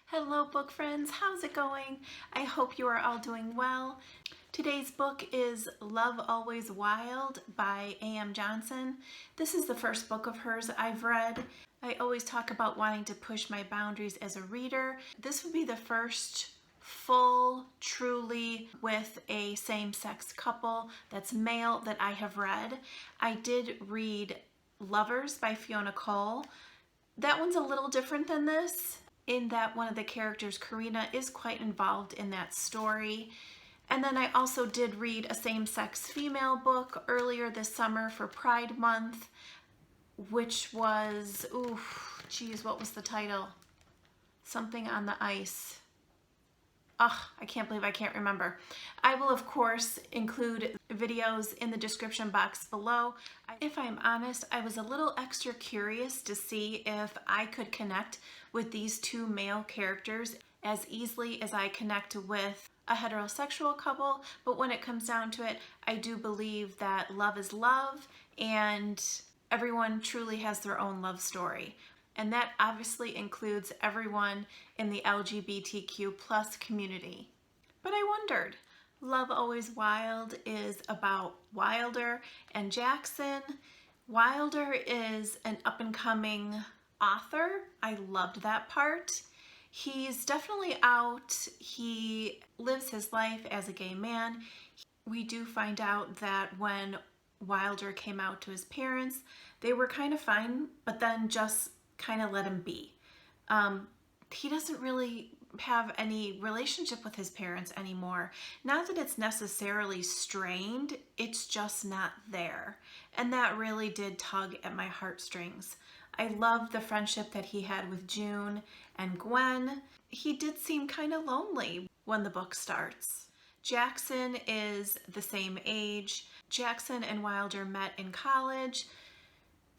Hello book friends, how's it going? I hope you are all doing well. Today's book is Love Always Wild by A.M. Jaxon. This is the first book of hers I've read. I always talk about wanting to push my boundaries as a reader. This would be the first full, truly with a same-sex couple that's male that I have read. I did read Lovers by Fiona Cole. That one's a little different than this, in that one of the characters, Karina, is quite involved in that story. And then I also did read a same-sex female book earlier this summer for Pride Month, which was, what was the title? Something on the Ice. I can't believe I can't remember. I will, of course, include videos in the description box below. If I'm honest, I was a little extra curious to see if I could connect with these two male characters as easily as I connect with a heterosexual couple, but when it comes down to it, I do believe that love is love and everyone truly has their own love story. And that obviously includes everyone in the LGBTQ plus community. But I wondered, Love Always Wild is about Wilder and Jaxon. Wilder is an up-and-coming author. I loved that part. He's definitely out. He lives his life as a gay man. We do find out that when Wilder came out to his parents, they were kind of fine, but then just kind of let him be. He doesn't really have any relationship with his parents anymore. Not that it's necessarily strained, it's just not there. And that really did tug at my heartstrings. I loved the friendship that he had with June and Gwen. He did seem kind of lonely when the book starts. Jaxon is the same age. Jaxon and Wilder met in college.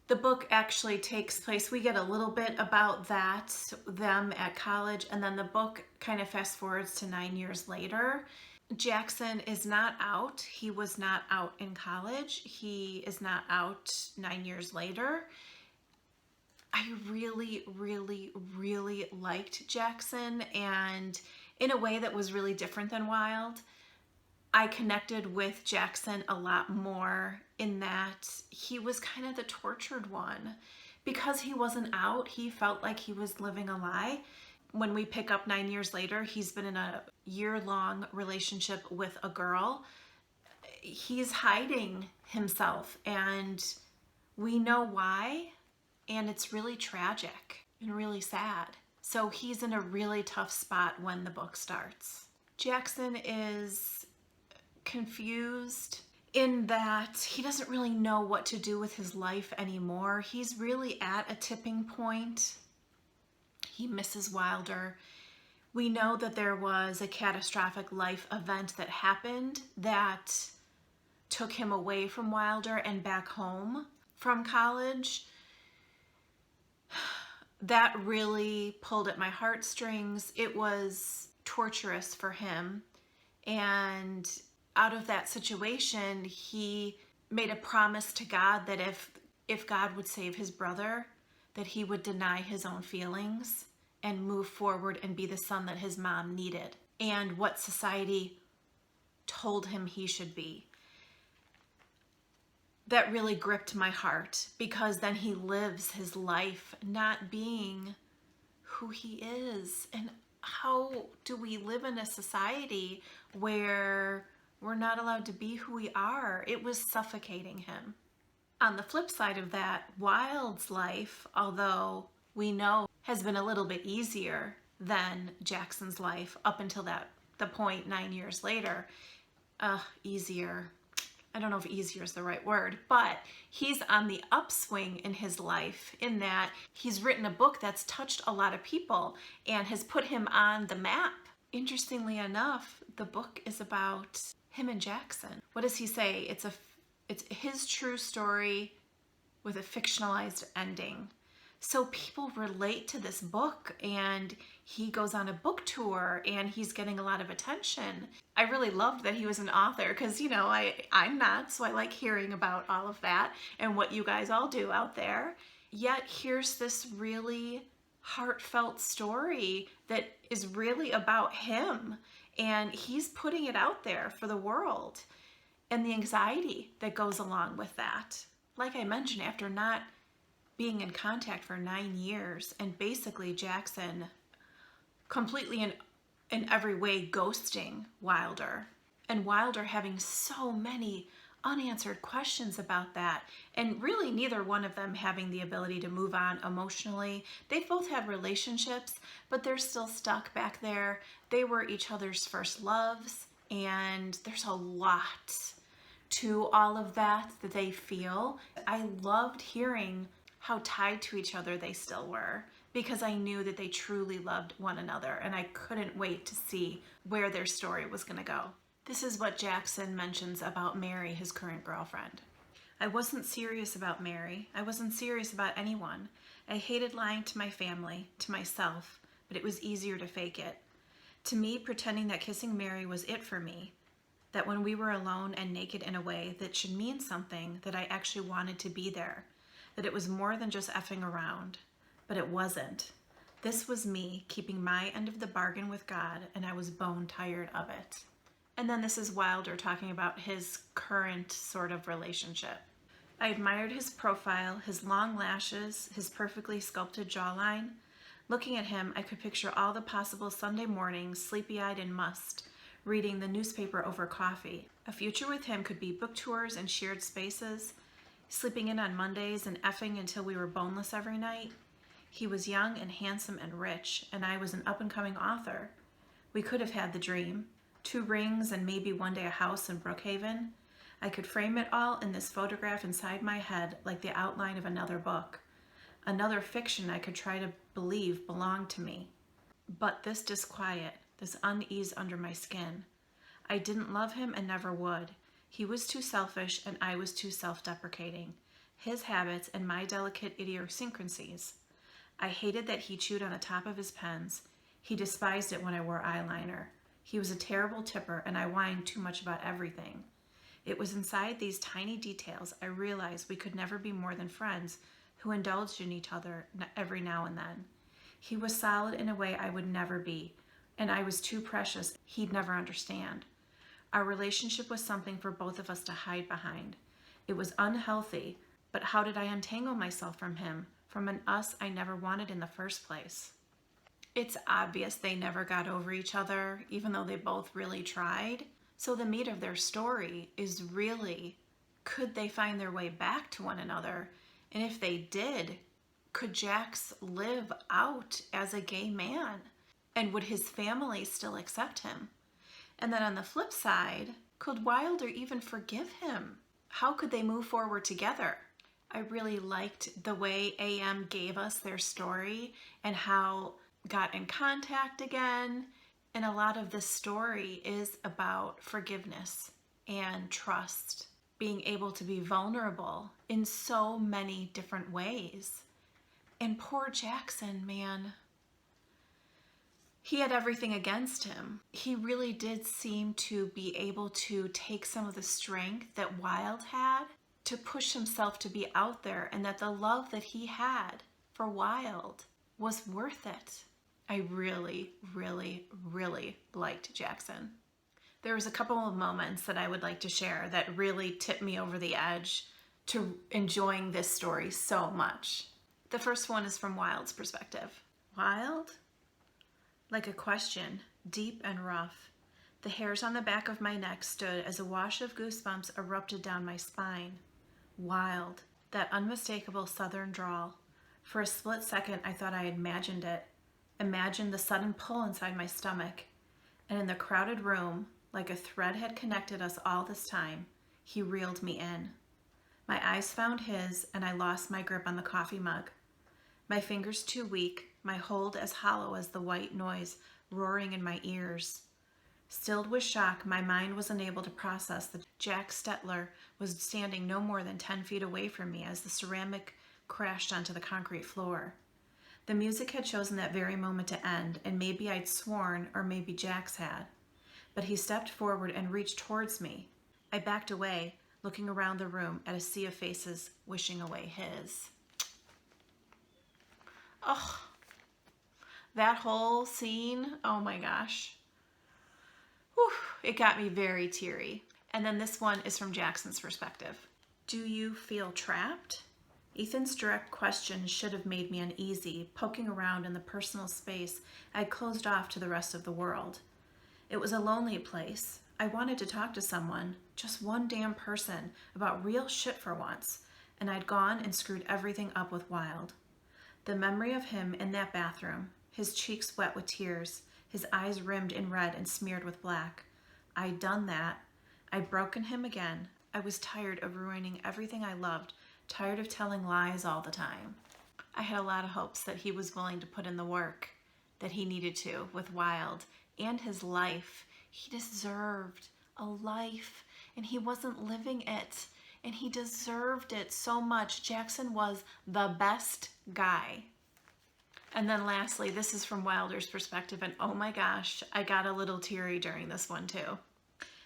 The book actually takes place, we get a little bit about that, them at college, and then the book kind of fast forwards to 9 years later. Jaxon is not out. He was not out in college. He is not out 9 years later. I really, really, really liked Jaxon, and in a way that was really different than Wild. I connected with Jaxon a lot more in that he was kind of the tortured one. Because he wasn't out, he felt like he was living a lie. When we pick up 9 years later, he's been in a year-long relationship with a girl. He's hiding himself, and we know why, and it's really tragic and really sad. So he's in a really tough spot when the book starts. Jaxon is confused in that he doesn't really know what to do with his life anymore. He's really at a tipping point. He misses Wilder. We know that there was a catastrophic life event that happened that took him away from Wilder and back home from college. That really pulled at my heartstrings. It was torturous for him, and out of that situation, he made a promise to God that if God would save his brother, that he would deny his own feelings and move forward and be the son that his mom needed and what society told him he should be. That really gripped my heart, because then he lives his life not being who he is. And how do we live in a society where we're not allowed to be who we are? It was suffocating him. On the flip side of that, Wild's life, although we know has been a little bit easier than Jaxon's life up until the point 9 years later. Easier. I don't know if easier is the right word, but he's on the upswing in his life, in that he's written a book that's touched a lot of people and has put him on the map. Interestingly enough, the book is about him and Jaxon. What does he say? It's his true story with a fictionalized ending. So people relate to this book, and he goes on a book tour and he's getting a lot of attention. I really loved that he was an author because, you know, I'm not, so I like hearing about all of that and what you guys all do out there. Yet here's this really heartfelt story that is really about him, and he's putting it out there for the world, and the anxiety that goes along with that. Like I mentioned, after not being in contact for 9 years and basically Jaxon completely in every way ghosting Wilder, and Wilder having so many unanswered questions about that, and really neither one of them having the ability to move on emotionally. They've both had relationships, but they're still stuck back there. They were each other's first loves, and there's a lot to all of that they feel. I loved hearing how tied to each other they still were, because I knew that they truly loved one another, and I couldn't wait to see where their story was going to go. This is what Jaxon mentions about Mary, his current girlfriend. I wasn't serious about Mary. I wasn't serious about anyone. I hated lying to my family, to myself, but it was easier to fake it. To me, pretending that kissing Mary was it for me, that when we were alone and naked in a way that should mean something, that I actually wanted to be there, that it was more than just effing around. But it wasn't. This was me keeping my end of the bargain with God, and I was bone tired of it. And then this is Wilder talking about his current sort of relationship. I admired his profile, his long lashes, his perfectly sculpted jawline. Looking at him, I could picture all the possible Sunday mornings, sleepy-eyed and mussed, reading the newspaper over coffee. A future with him could be book tours and shared spaces, sleeping in on Mondays and effing until we were boneless every night. He was young and handsome and rich, and I was an up-and-coming author. We could have had the dream. 2 rings and maybe one day a house in Brookhaven. I could frame it all in this photograph inside my head like the outline of another book. Another fiction I could try to believe belonged to me. But this disquiet, this unease under my skin. I didn't love him and never would. He was too selfish and I was too self-deprecating. His habits and my delicate idiosyncrasies. I hated that he chewed on the top of his pens. He despised it when I wore eyeliner. He was a terrible tipper, and I whined too much about everything. It was inside these tiny details I realized we could never be more than friends who indulged in each other every now and then. He was solid in a way I would never be, and I was too precious he'd never understand. Our relationship was something for both of us to hide behind. It was unhealthy, but how did I untangle myself from him, from an us I never wanted in the first place? It's obvious they never got over each other, even though they both really tried. So the meat of their story is really, could they find their way back to one another? And if they did, could Jax live out as a gay man? And would his family still accept him? And then on the flip side, could Wilder even forgive him? How could they move forward together? I really liked the way AM gave us their story and how got in contact again. And a lot of this story is about forgiveness and trust, being able to be vulnerable in so many different ways. And poor Jaxon, man, he had everything against him. He really did seem to be able to take some of the strength that Wild had to push himself to be out there, and that the love that he had for Wild was worth it. I really, really, really liked Jaxon. There was a couple of moments that I would like to share that really tipped me over the edge to enjoying this story so much. The first one is from Wild's perspective. Wild? Like a question, deep and rough. The hairs on the back of my neck stood as a wash of goosebumps erupted down my spine. Wild, that unmistakable southern drawl. For a split second, I thought I imagined it. Imagined the sudden pull inside my stomach. And in the crowded room, like a thread had connected us all this time, he reeled me in. My eyes found his, and I lost my grip on the coffee mug. My fingers too weak, my hold as hollow as the white noise roaring in my ears. Stilled with shock, my mind was unable to process that Jack Stetler was standing no more than 10 feet away from me as the ceramic crashed onto the concrete floor. The music had chosen that very moment to end, and maybe I'd sworn, or maybe Jax had. But he stepped forward and reached towards me. I backed away, looking around the room at a sea of faces, wishing away his. Oh, that whole scene, oh my gosh. Whew, it got me very teary. And then this one is from Jackson's perspective. Do you feel trapped? Ethan's direct question should have made me uneasy, poking around in the personal space I'd closed off to the rest of the world. It was a lonely place. I wanted to talk to someone, just one damn person, about real shit for once, and I'd gone and screwed everything up with Wild. The memory of him in that bathroom, his cheeks wet with tears, his eyes rimmed in red and smeared with black. I'd done that. I'd broken him again. I was tired of ruining everything I loved, tired of telling lies all the time. I had a lot of hopes that he was willing to put in the work that he needed to with Wild and his life. He deserved a life, and he wasn't living it, and he deserved it so much. Jaxon was the best guy. And then lastly, this is from Wilder's perspective, and oh my gosh, I got a little teary during this one too.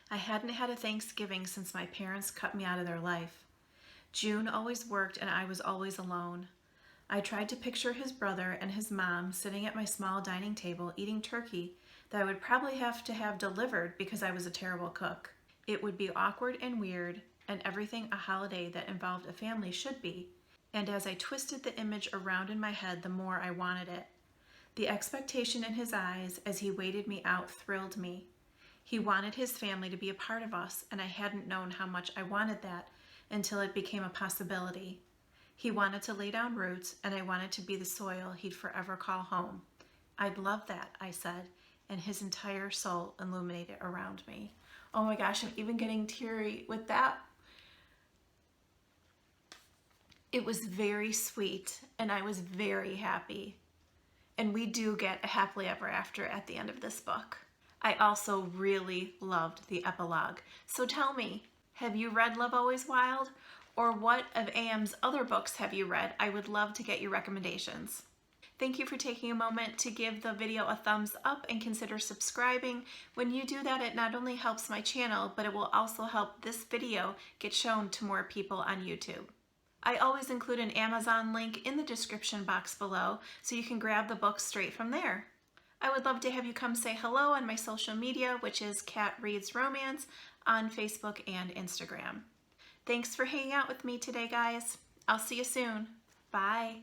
I hadn't had a Thanksgiving since my parents cut me out of their life. June always worked and I was always alone. I tried to picture his brother and his mom sitting at my small dining table eating turkey that I would probably have to have delivered because I was a terrible cook. It would be awkward and weird, and everything a holiday that involved a family should be. And as I twisted the image around in my head, the more I wanted it. The expectation in his eyes as he waited me out thrilled me. He wanted his family to be a part of us, and I hadn't known how much I wanted that until it became a possibility. He wanted to lay down roots, and I wanted to be the soil he'd forever call home. I'd love that, I said, and his entire soul illuminated around me. Oh my gosh, I'm even getting teary with that. It was very sweet, and I was very happy. And we do get a happily ever after at the end of this book. I also really loved the epilogue. So tell me, have you read Love Always Wild? Or what of AM's other books have you read? I would love to get your recommendations. Thank you for taking a moment to give the video a thumbs up and consider subscribing. When you do that, it not only helps my channel, but it will also help this video get shown to more people on YouTube. I always include an Amazon link in the description box below so you can grab the book straight from there. I would love to have you come say hello on my social media, which is katreadsromance on Facebook and Instagram. Thanks for hanging out with me today, guys. I'll see you soon. Bye.